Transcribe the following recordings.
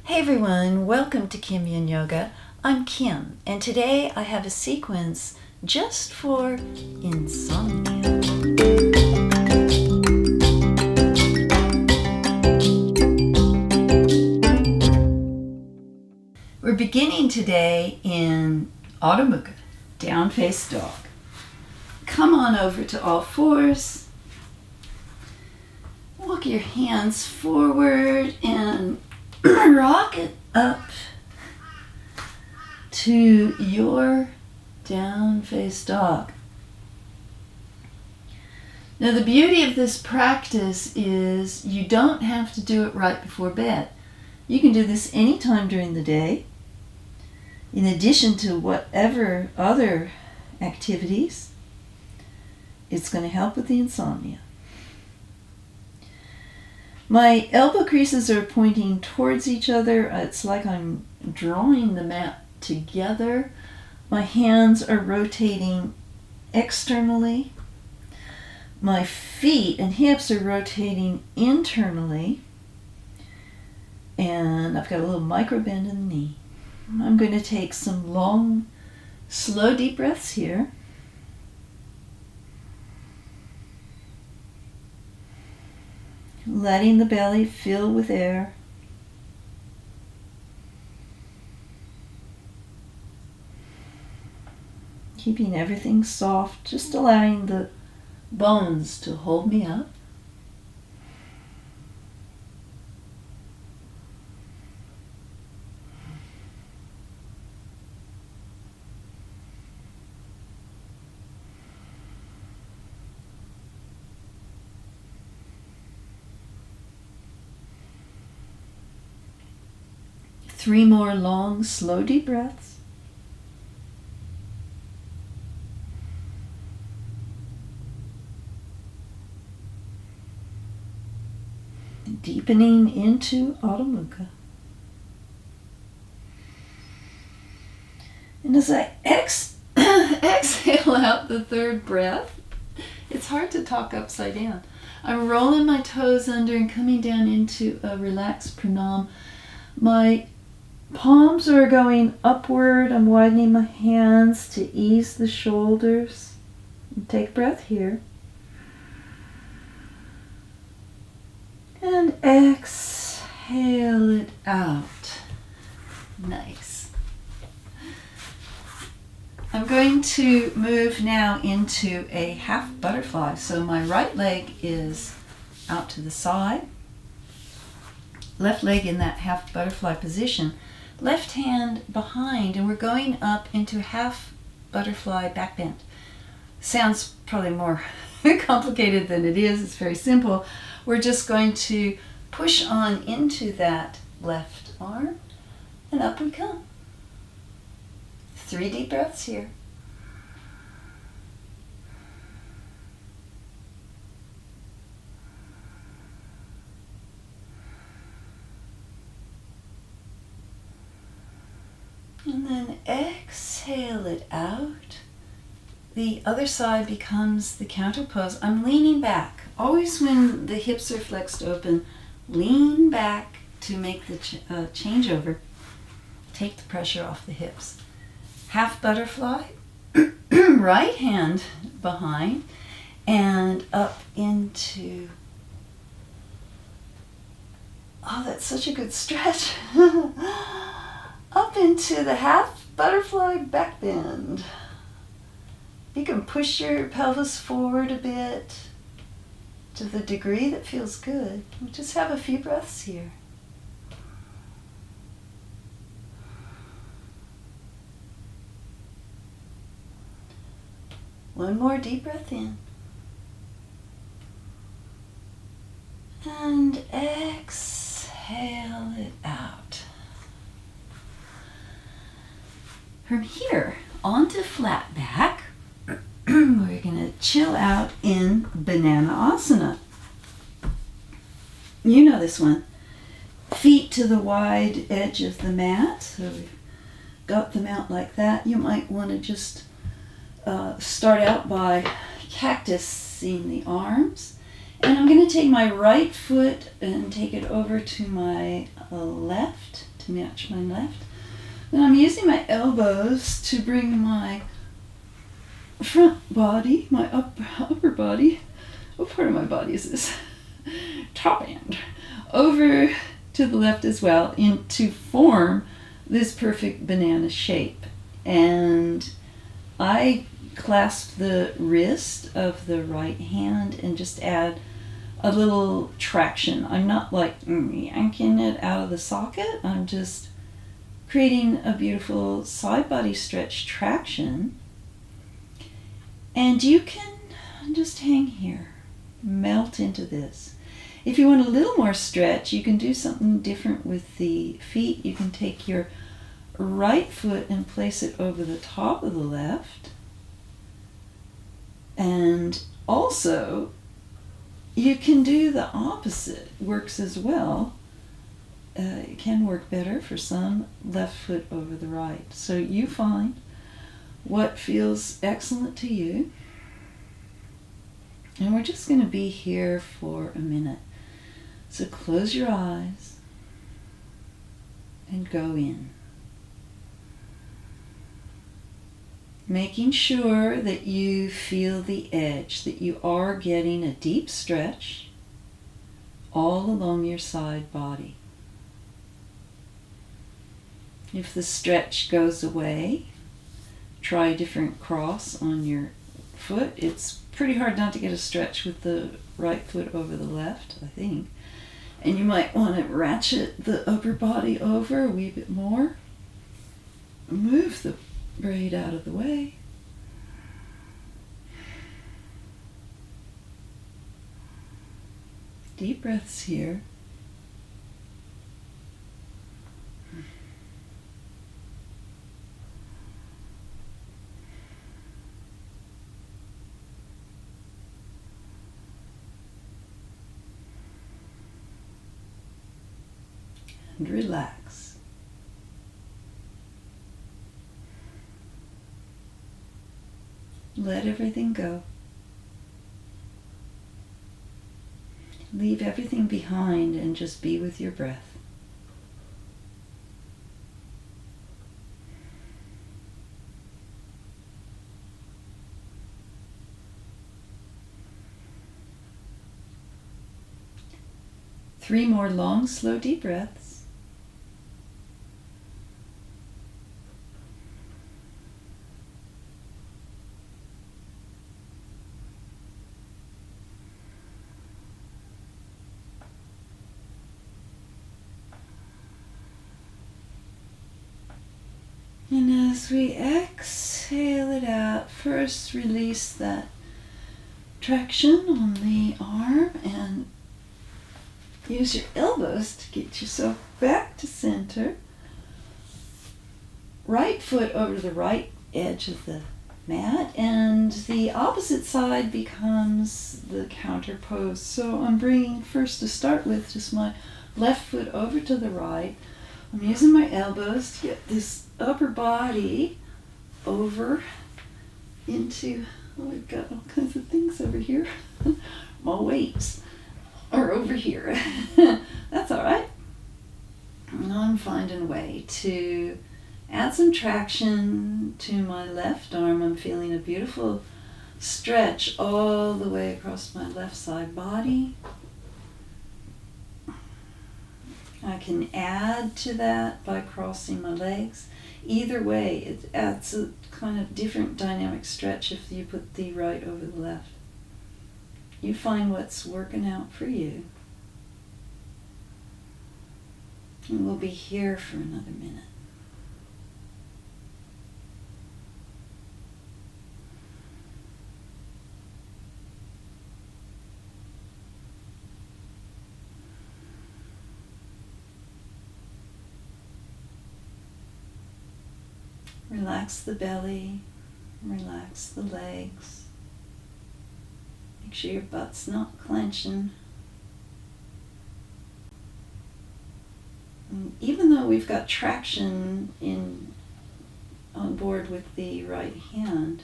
Hey everyone, welcome to Pigeon Yoga. I'm Kim, and today I have a sequence just for insomnia. We're beginning today in Adho Mukha, down face dog. Come on over to all fours. Walk your hands forward and rock it up to your down face dog. Now the beauty of this practice is you don't have to do it right before bed. You can do this anytime during the day, in addition to whatever other activities. It's going to help with the insomnia. My elbow creases are pointing towards each other. It's like I'm drawing the mat together. My hands are rotating externally. My feet and hips are rotating internally. And I've got a little micro bend in the knee. I'm going to take some long, slow, deep breaths here. Letting the belly fill with air. Keeping everything soft, just allowing the bones to hold me up. Three more long, slow, deep breaths. Deepening into Adho Mukha. And as I exhale out the third breath, it's hard to talk upside down. I'm rolling my toes under and coming down into a relaxed pranam. My palms are going upward. I'm widening my hands to ease the shoulders. Take a breath here. And exhale it out. Nice. I'm going to move now into a half butterfly. So my right leg is out to the side. Left leg in that half butterfly position. Left hand behind, and we're going up into half butterfly back bend. Sounds probably more complicated than it is. It's very simple. We're just going to push on into that left arm, and up we come. 3 deep breaths here. And then exhale it out. The other side becomes the counter pose. I'm leaning back. Always when the hips are flexed open, lean back to make the changeover. Take the pressure off the hips. Half butterfly, right hand behind, and up into, oh, that's such a good stretch. Up into the half butterfly back bend. You can push your pelvis forward a bit to the degree that feels good. We'll just have a few breaths here. One more deep breath in. And exhale it out. From here, onto flat back, we're going to chill out in Banana Asana. You know this one. Feet to the wide edge of the mat. So we've got them out like that. You might want to just start out by cactusing the arms. And I'm going to take my right foot and take it over to my left to to match my left. Then I'm using my elbows to bring my front body, my upper body, what part of my body is this? Top end, over to the left as well, to form this perfect banana shape. And I clasp the wrist of the right hand and just add a little traction. I'm not like yanking it out of the socket. I'm just creating a beautiful side body stretch traction. And you can just hang here, melt into this. If you want a little more stretch, you can do something different with the feet. You can take your right foot and place it over the top of the left. And also, you can do the opposite. Works as well. It can work better for some, left foot over the right. So you find what feels excellent to you. And we're just going to be here for a minute. So close your eyes and go in. Making sure that you feel the edge, that you are getting a deep stretch all along your side body. If the stretch goes away, try a different cross on your foot. It's pretty hard not to get a stretch with the right foot over the left, I think. And you might want to ratchet the upper body over a wee bit more. Move the braid out of the way. Deep breaths here. And relax. Let everything go. Leave everything behind and just be with your breath. Three more long, slow, deep breaths. And as we exhale it out, first release that traction on the arm and use your elbows to get yourself back to center. Right foot over the right edge of the mat, and the opposite side becomes the counter pose. So I'm bringing first to start with just my left foot over to the right. I'm using my elbows to get this upper body over into, we've got all kinds of things over here. My weights are over here. That's all right. And I'm finding a way to add some traction to my left arm. I'm feeling a beautiful stretch all the way across my left side body. I can add to that by crossing my legs. Either way, it adds a kind of different dynamic stretch if you put the right over the left. You find what's working out for you. And we'll be here for another minute. Relax the belly, relax the legs. Make sure your butt's not clenching. And even though we've got traction on board with the right hand,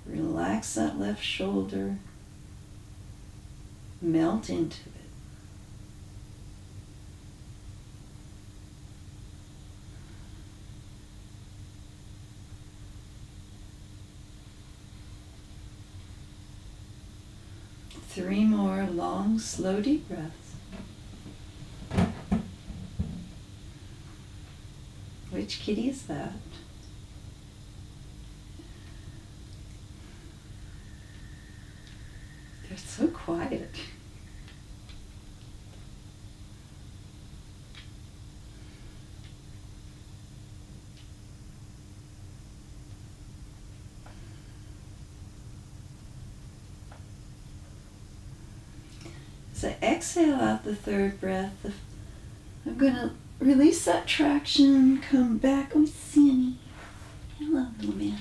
relax that left shoulder, melt into it. 3 more long, slow, deep breaths. Which kitty is that? They're so quiet. As I exhale out the third breath, I'm going to release that traction, come back. Oh, Sandy. Hello, little man.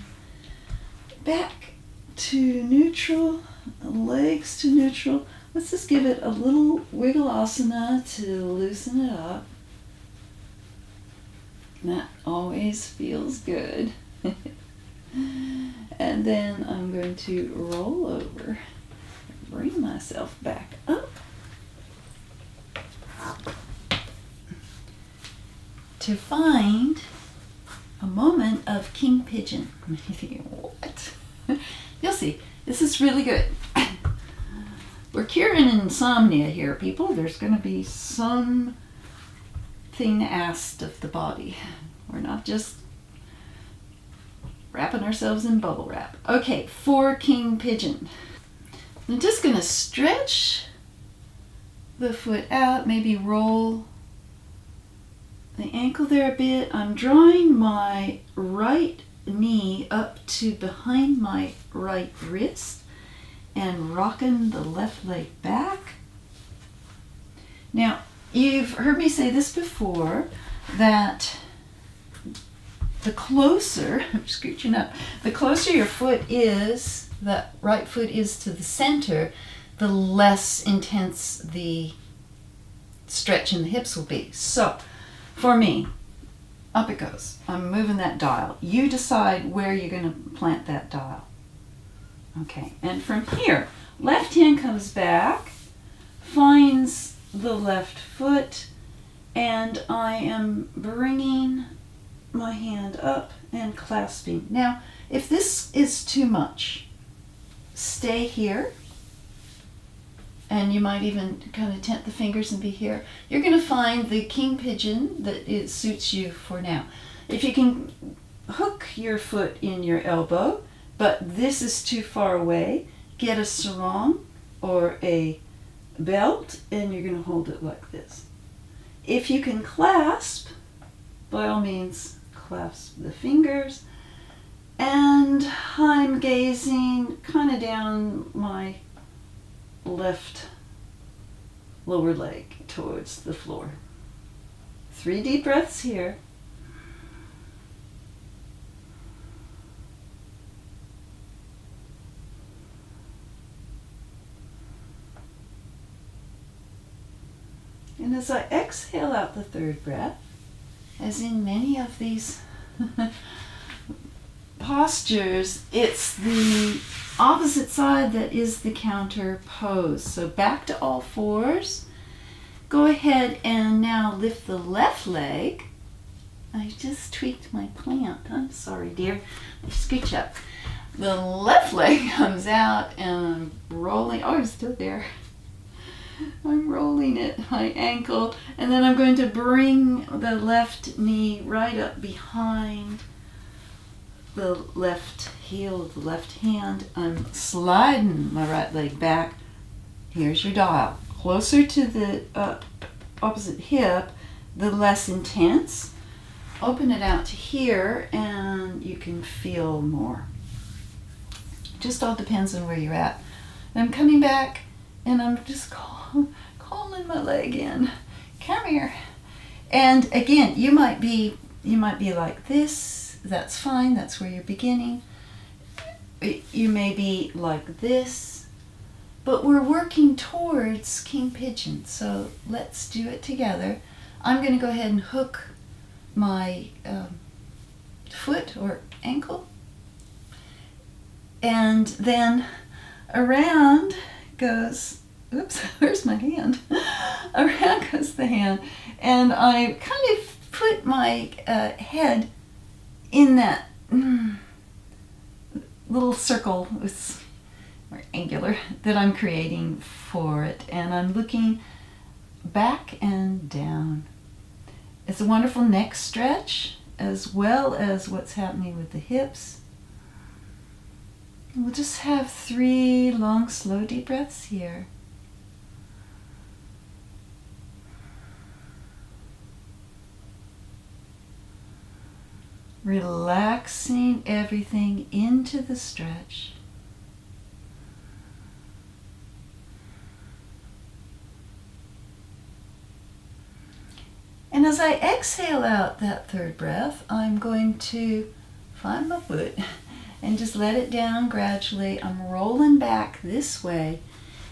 Back to neutral, legs to neutral. Let's just give it a little wiggle asana to loosen it up. That always feels good. And then I'm going to roll over, bring myself back up. To find a moment of King Pigeon. You're thinking, what? You'll see. This is really good. We're curing insomnia here, people. There's going to be something asked of the body. We're not just wrapping ourselves in bubble wrap. Okay, for King Pigeon. I'm just going to stretch the foot out, maybe roll the ankle there a bit. I'm drawing my right knee up to behind my right wrist and rocking the left leg back. Now, you've heard me say this before, that the closer, I'm scooching up, the closer your foot is, that right foot is to the center, the less intense the stretch in the hips will be. So, for me, up it goes. I'm moving that dial. You decide where you're going to plant that dial. Okay, and from here, left hand comes back, finds the left foot, and I am bringing my hand up and clasping. Now, if this is too much, stay here. And you might even kind of tent the fingers and be here. You're going to find the King Pigeon that it suits you for now. If you can hook your foot in your elbow, but this is too far away, get a sarong or a belt and you're going to hold it like this. If you can clasp, by all means, clasp the fingers. And I'm gazing kind of down my left lower leg towards the floor. 3 deep breaths here. And as I exhale out the third breath, as in many of these postures, it's the opposite side that is the counter pose. So back to all fours. Go ahead and now lift the left leg. I just tweaked my plant. I'm sorry, dear. Scooch up. The left leg comes out and I'm rolling. Oh, it's still there. I'm rolling it, my ankle, and then I'm going to bring the left knee right up behind the left heel of the left hand. I'm sliding my right leg back. Here's your dial. Closer to the opposite hip, the less intense. Open it out to here and you can feel more. Just all depends on where you're at. I'm coming back and I'm just calling my leg in. Come here. And again, you might be like this. That's fine. That's where you're beginning. You may be like this. But we're working towards King Pigeon. So let's do it together. I'm going to go ahead and hook my foot or ankle. And then around goes, oops, where's my hand? Around goes the hand. And I kind of put my head in that little circle. or angular that I'm creating for it. And I'm looking back and down. It's a wonderful neck stretch as well as what's happening with the hips. We'll just have 3 long, slow, deep breaths here. Relaxing everything into the stretch. And as I exhale out that 3rd breath, I'm going to find my foot and just let it down gradually. I'm rolling back this way.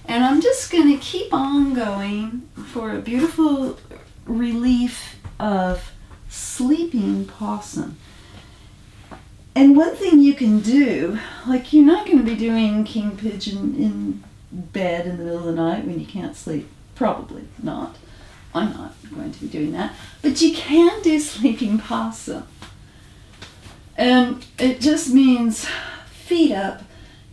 And I'm just going to keep on going for a beautiful relief of sleeping possum. And one thing you can do, like you're not going to be doing king pigeon in bed in the middle of the night when you can't sleep. Probably not. I'm not going to be doing that. But you can do sleeping possum. And it just means feet up,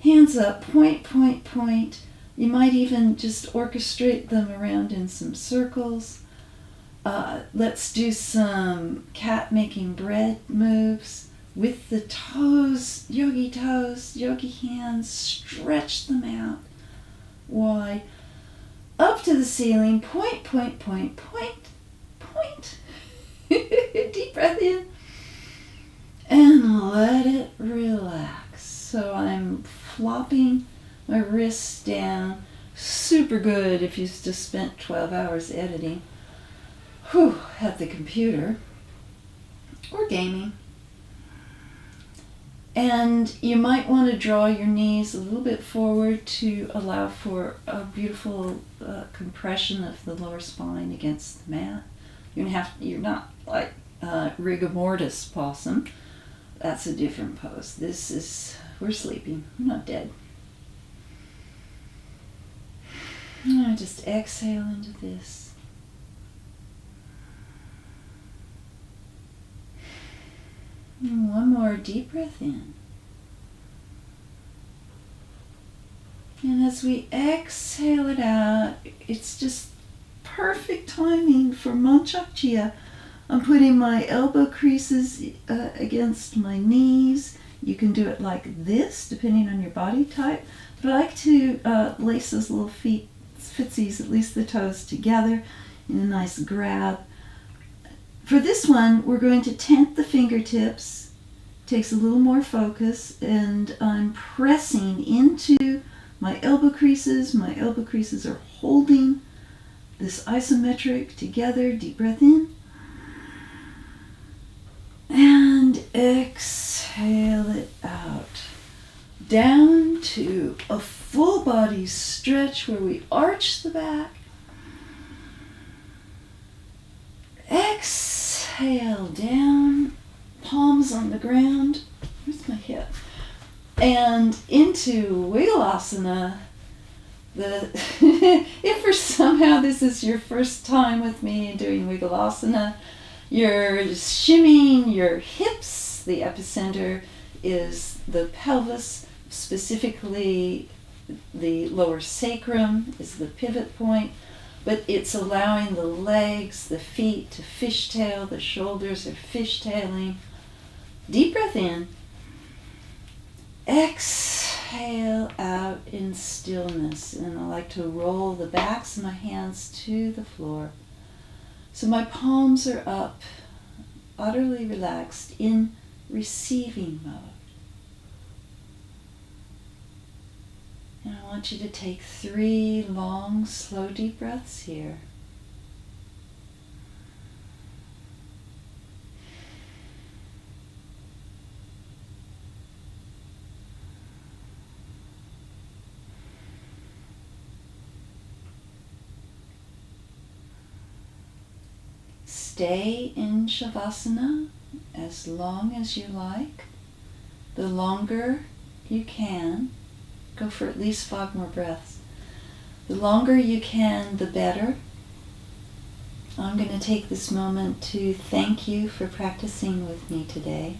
hands up, point, point, point. You might even just orchestrate them around in some circles. Let's do some cat making bread moves. With the toes, yogi hands, stretch them out wide, up to the ceiling, point, point, point, point, point. Deep breath in, and let it relax. So I'm flopping my wrists down, super good if you've just spent 12 hours editing at the computer or gaming. And you might want to draw your knees a little bit forward to allow for a beautiful compression of the lower spine against the mat. You're not like rigor mortis possum. That's a different pose. We're sleeping. We're not dead. And I just exhale into this. And one more deep breath in. And as we exhale it out, it's just perfect timing for Manchakjiya. I'm putting my elbow creases against my knees. You can do it like this, depending on your body type. But I like to lace those little feet, footsies, at least the toes, together in a nice grab. For this one, we're going to tent the fingertips. Takes a little more focus, and I'm pressing into my elbow creases. My elbow creases are holding this isometric together. Deep breath in. And exhale it out. Down to a full body stretch where we arch the back. Exhale down, palms on the ground. Where's my hip? And into wiggle asana. If for somehow this is your first time with me doing wiggle asana, you're shimmying your hips. The epicenter is the pelvis, specifically the lower sacrum is the pivot point. But it's allowing the legs, the feet to fishtail, the shoulders are fishtailing. Deep breath in. Exhale out in stillness. And I like to roll the backs of my hands to the floor. So my palms are up, utterly relaxed in receiving mode. And I want you to take 3 long, slow, deep breaths here. Stay in Shavasana as long as you like. The longer you can, go for at least 5 more breaths. The longer you can, the better. I'm going to take this moment to thank you for practicing with me today.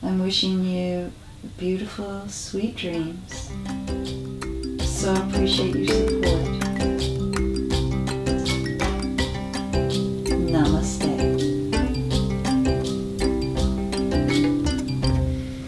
I'm wishing you beautiful, sweet dreams. so appreciate your support.